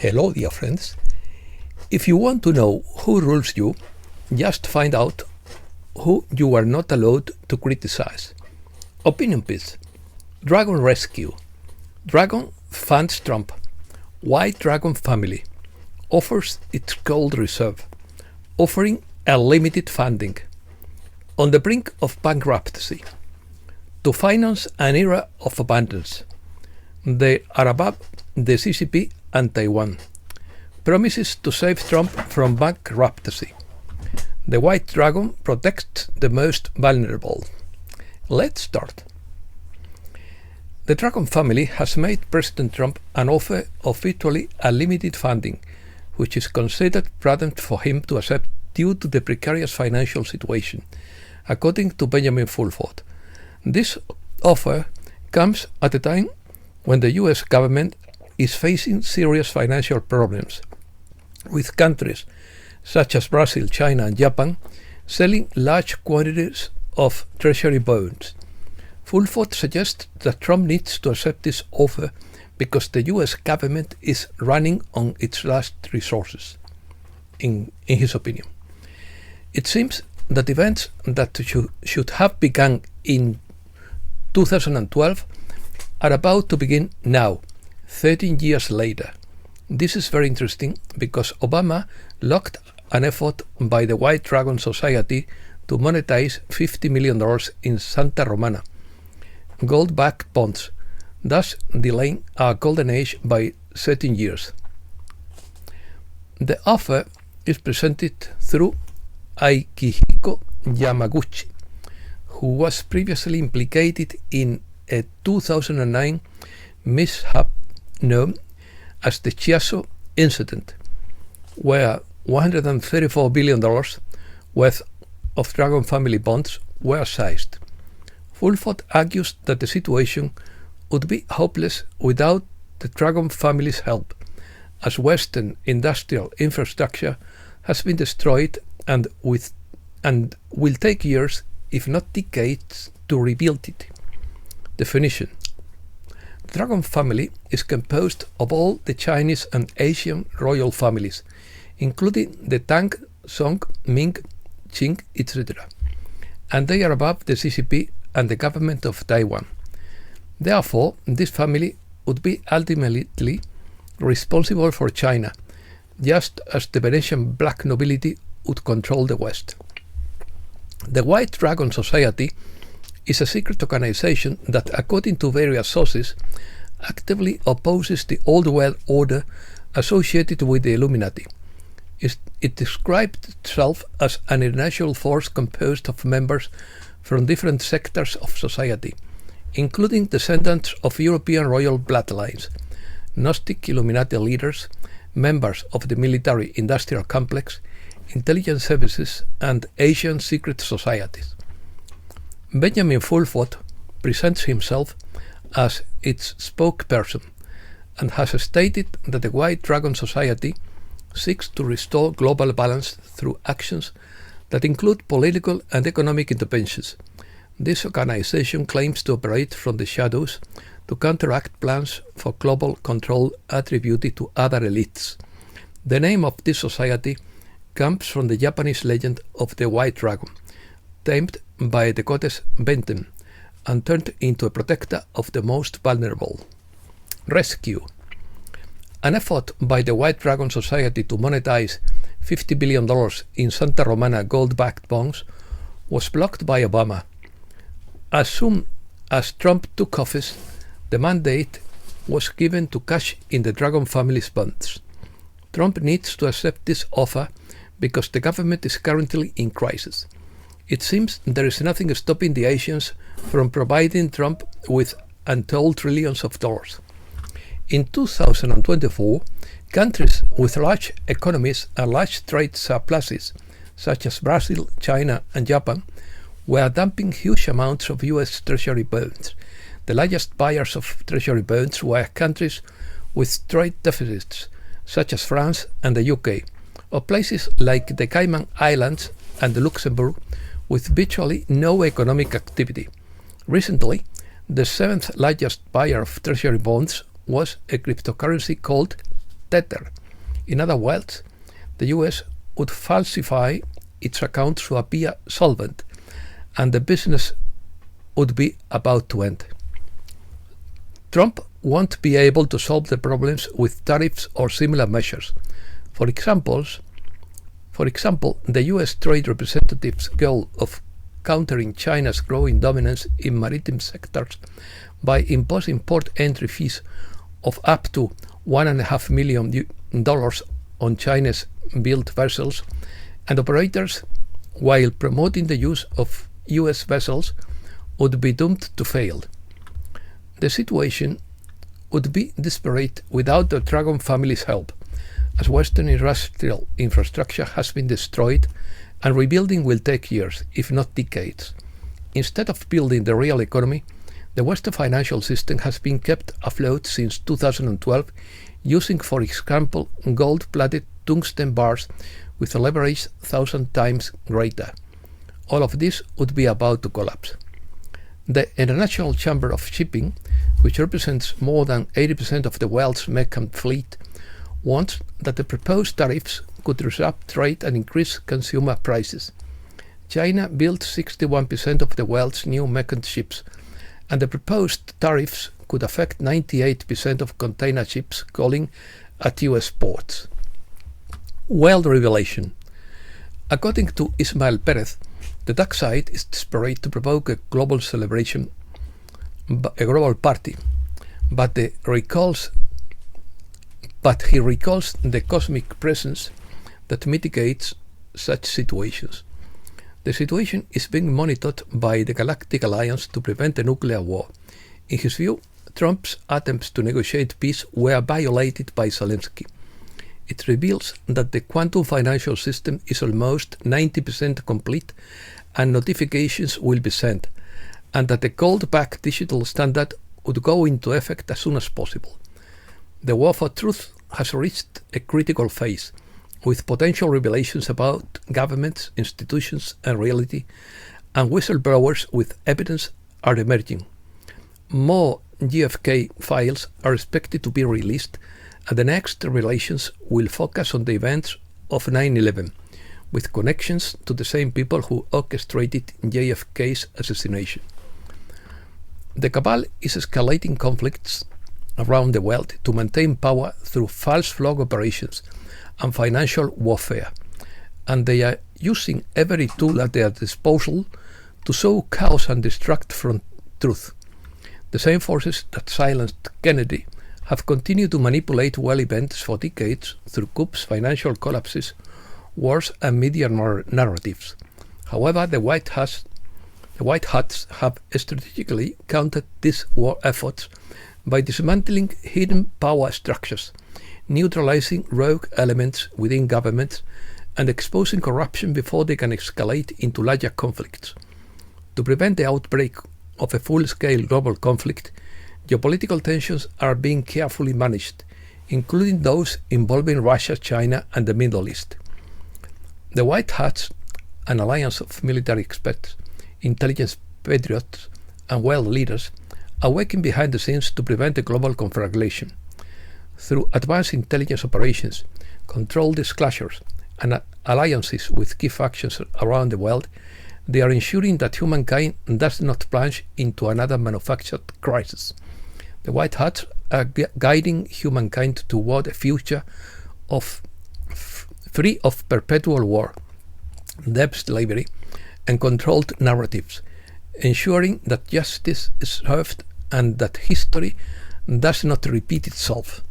Hello, dear friends. If you want to know who rules you, just find out who you are not allowed to criticize. Opinion piece. Dragon Rescue. Dragon funds Trump. White Dragon family offers its gold reserve, offering unlimited funding. On the brink of bankruptcy. To finance an era of abundance. They are above the CCP and Taiwan. Promises to save Trump from bankruptcy. The White Dragon protects the most vulnerable. Let's start. The Dragon family has made President Trump an offer of virtually unlimited funding, which is considered prudent for him to accept due to the precarious financial situation, according to Benjamin Fulford. This offer comes at a time when the US government is facing serious financial problems, with countries such as Brazil, China and Japan selling large quantities of treasury bonds. Fulford suggests that Trump needs to accept this offer because the US government is running on its last resources, in his opinion. It seems that events that should have begun in 2012 are about to begin now, 13 years later. This is very interesting because Obama locked an effort by the White Dragon Society to monetize $50 million in Santa Romana gold-backed bonds, thus delaying our golden age by 13 years. The offer is presented through Akihiko Yamaguchi, who was previously implicated in a 2009 mishap known as the Chiasso incident, where $134 billion worth of Dragon family bonds were seized. Fulford argues that the situation would be hopeless without the Dragon family's help, as Western industrial infrastructure has been destroyed and will take years, if not decades, to rebuild it. Definition. The Dragon family is composed of all the Chinese and Asian royal families, including the Tang, Song, Ming, Qing, etc., and they are above the CCP and the government of Taiwan. Therefore, this family would be ultimately responsible for China, just as the Venetian black nobility would control the West. The White Dragon Society is a secret organization that, according to various sources, actively opposes the old world order associated with the Illuminati. It described itself as an international force composed of members from different sectors of society, including descendants of European royal bloodlines, Gnostic Illuminati leaders, members of the military-industrial complex, intelligence services, and Asian secret societies. Benjamin Fulford presents himself as its spokesperson and has stated that the White Dragon Society seeks to restore global balance through actions that include political and economic interventions. This organization claims to operate from the shadows to counteract plans for global control attributed to other elites. The name of this society comes from the Japanese legend of the White Dragon, tamed by the goddess Benten and turned into a protector of the most vulnerable. Rescue. An effort by the White Dragon Society to monetize $50 billion in Santa Romana gold-backed bonds was blocked by Obama. As soon as Trump took office, the mandate was given to cash in the Dragon family's bonds. Trump needs to accept this offer because the government is currently in crisis. It seems there is nothing stopping the Asians from providing Trump with untold trillions of dollars. In 2024, countries with large economies and large trade surpluses, such as Brazil, China, and Japan, were dumping huge amounts of US Treasury bonds. The largest buyers of Treasury bonds were countries with trade deficits, such as France and the UK, or places like the Cayman Islands and Luxembourg, with virtually no economic activity. Recently, the seventh largest buyer of Treasury bonds was a cryptocurrency called tether. In other words, the US would falsify its accounts to appear solvent, and the business would be about to end. Trump won't be able to solve the problems with tariffs or similar measures. For example, the US Trade Representative's goal of countering China's growing dominance in maritime sectors by imposing port entry fees of up to $1.5 million on Chinese-built vessels and operators, while promoting the use of US vessels, would be doomed to fail. The situation would be desperate without the Dragon family's help, as Western industrial infrastructure has been destroyed and rebuilding will take years, if not decades. Instead of building the real economy, the Western financial system has been kept afloat since 2012 using, for example, gold-plated tungsten bars with a leverage 1,000 times greater. All of this would be about to collapse. The International Chamber of Shipping, which represents more than 80% of the world's merchant fleet, wants that the proposed tariffs could disrupt trade and increase consumer prices. China built 61% of the world's new merchant ships, and the proposed tariffs could affect 98% of container ships calling at US ports. World revelation. According to Ismael Perez, the dark side is desperate to provoke a global celebration, a global party, but he recalls the cosmic presence that mitigates such situations. The situation is being monitored by the Galactic Alliance to prevent a nuclear war. In his view, Trump's attempts to negotiate peace were violated by Zelensky. It reveals that the quantum financial system is almost 90% complete and notifications will be sent, and that the gold-backed digital standard would go into effect as soon as possible. The war for truth has reached a critical phase, with potential revelations about governments, institutions, and reality, and whistleblowers with evidence are emerging. More GFK files are expected to be released, and the next revelations will focus on the events of 9/11, with connections to the same people who orchestrated JFK's assassination. The cabal is escalating conflicts around the world to maintain power through false flag operations and financial warfare, and they are using every tool at their disposal to sow chaos and distract from truth. The same forces that silenced Kennedy have continued to manipulate world events for decades through coups, financial collapses, wars, and media narratives. However, the White Hats have strategically countered these war efforts by dismantling hidden power structures, neutralizing rogue elements within governments, and exposing corruption before they can escalate into larger conflicts. To prevent the outbreak of a full-scale global conflict, geopolitical tensions are being carefully managed, including those involving Russia, China, and the Middle East. The White Hats, an alliance of military experts, intelligence patriots, and world leaders, are working behind the scenes to prevent a global conflagration. Through advanced intelligence operations, controlled disclosures, and alliances with key factions around the world, they are ensuring that humankind does not plunge into another manufactured crisis. The White Hats are guiding humankind toward a future free of perpetual war, debt slavery, and controlled narratives, ensuring that justice is served and that history does not repeat itself.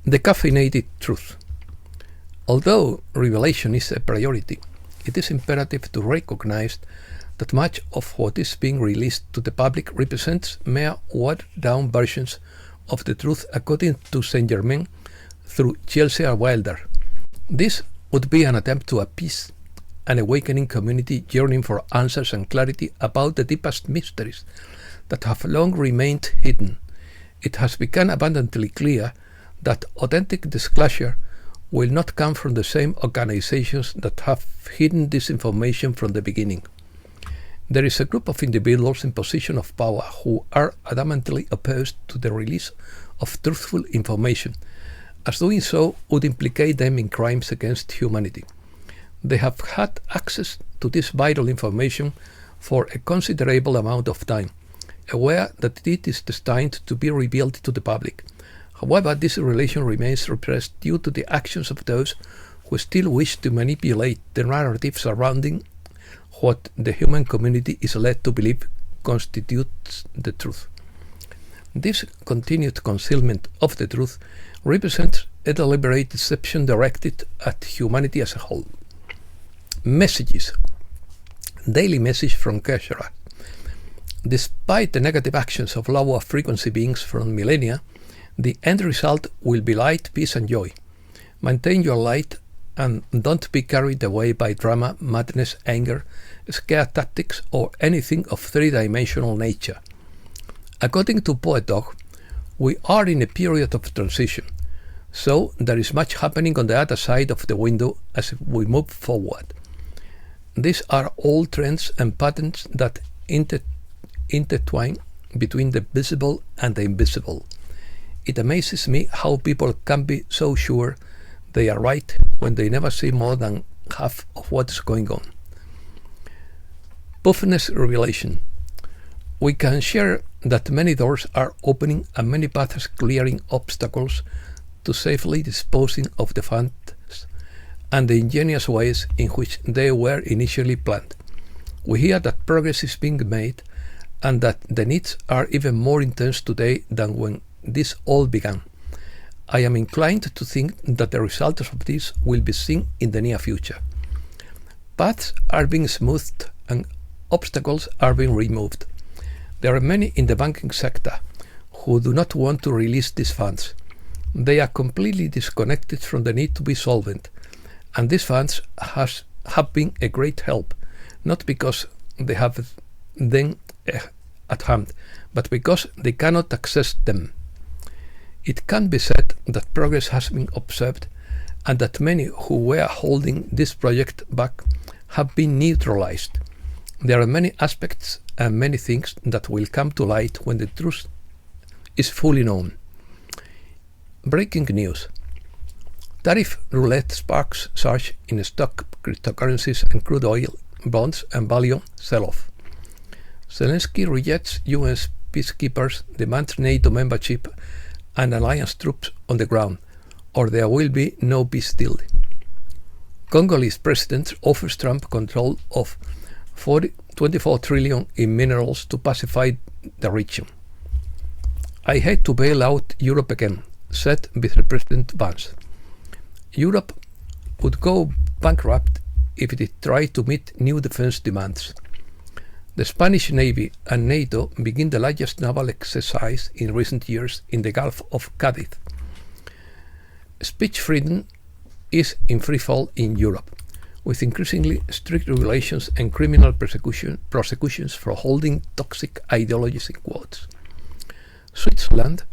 The caffeinated truth. Although revelation is a priority, it is imperative to recognize that much of what is being released to the public represents mere watered-down versions of the truth according to Saint Germain through Chelsea Wilder. This would be an attempt to appease an awakening community yearning for answers and clarity about the deepest mysteries that have long remained hidden. It has become abundantly clear that authentic disclosure will not come from the same organizations that have hidden this information from the beginning. There is a group of individuals in position of power who are adamantly opposed to the release of truthful information, as doing so would implicate them in crimes against humanity. They have had access to this vital information for a considerable amount of time, aware that it is destined to be revealed to the public. However, this relation remains repressed due to the actions of those who still wish to manipulate the narrative surrounding what the human community is led to believe constitutes the truth. This continued concealment of the truth represents a deliberate deception directed at humanity as a whole. Messages. Daily message from Keshara. Despite the negative actions of lower frequency beings from millennia, the end result will be light, peace, and joy. Maintain your light and don't be carried away by drama, madness, anger, scare tactics, or anything of three-dimensional nature. According to Poet Dog, we are in a period of transition, so there is much happening on the other side of the window as we move forward. These are all trends and patterns that intertwine between the visible and the invisible. It amazes me how people can be so sure they are right when they never see more than half of what is going on. Puffiness revelation. We can share that many doors are opening and many paths clearing obstacles to safely disposing of the funds and the ingenious ways in which they were initially planned. We hear that progress is being made and that the needs are even more intense today than when this all began. I am inclined to think that the results of this will be seen in the near future. Paths are being smoothed and obstacles are being removed. There are many in the banking sector who do not want to release these funds. They are completely disconnected from the need to be solvent, and these funds have been a great help, not because they have them at hand, but because they cannot access them. It can be said that progress has been observed and that many who were holding this project back have been neutralized. There are many aspects and many things that will come to light when the truth is fully known. Breaking news. Tariff roulette sparks surge in stock, cryptocurrencies and crude oil, bonds and value sell-off. Zelensky rejects US peacekeepers, demands NATO membership and alliance troops on the ground, or there will be no peace deal. Congolese president offers Trump control of 24 trillion in minerals to pacify the region. I hate to bail out Europe again, said Vice President Vance. Europe would go bankrupt if it tried to meet new defense demands. The Spanish Navy and NATO begin the largest naval exercise in recent years in the Gulf of Cadiz. Speech freedom is in free fall in Europe, with increasingly strict regulations and criminal prosecutions for holding toxic ideologies in quotes. Switzerland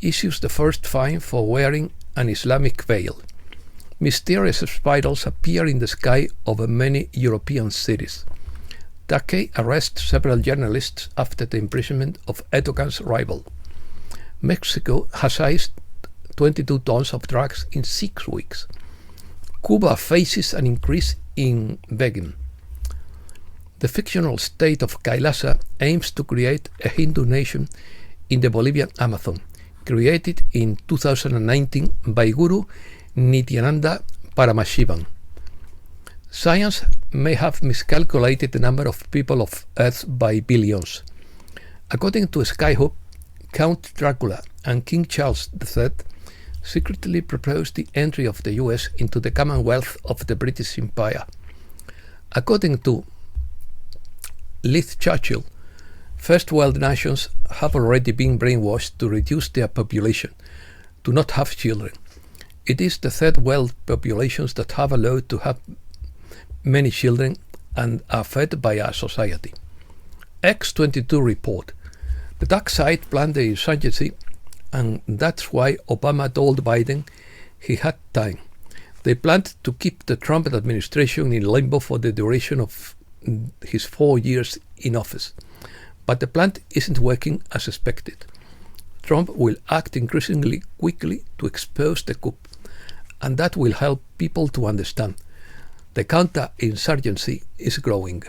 issues the first fine for wearing an Islamic veil. Mysterious spirals appear in the sky over many European cities. Turkey arrests several journalists after the imprisonment of Erdogan's rival. Mexico has seized 22 tons of drugs in 6 weeks. Cuba faces an increase in begging. The fictional state of Kailasa aims to create a Hindu nation in the Bolivian Amazon, created in 2019 by Guru Nityananda Paramashivan. Science may have miscalculated the number of people of Earth by billions. According to Skyhook, Count Dracula and King Charles III secretly proposed the entry of the US into the Commonwealth of the British Empire. According to Leith Churchill, first world nations have already been brainwashed to reduce their population, to not have children. It is the third world populations that have allowed to have many children and are fed by our society. X22 report. The dark side planned the insurgency, and that's why Obama told Biden he had time. They planned to keep the Trump administration in limbo for the duration of his 4 years in office. But the plan isn't working as expected. Trump will act increasingly quickly to expose the coup, and that will help people to understand the counter-insurgency is growing.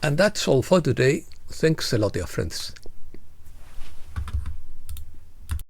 And that's all for today. Thanks a lot, dear friends.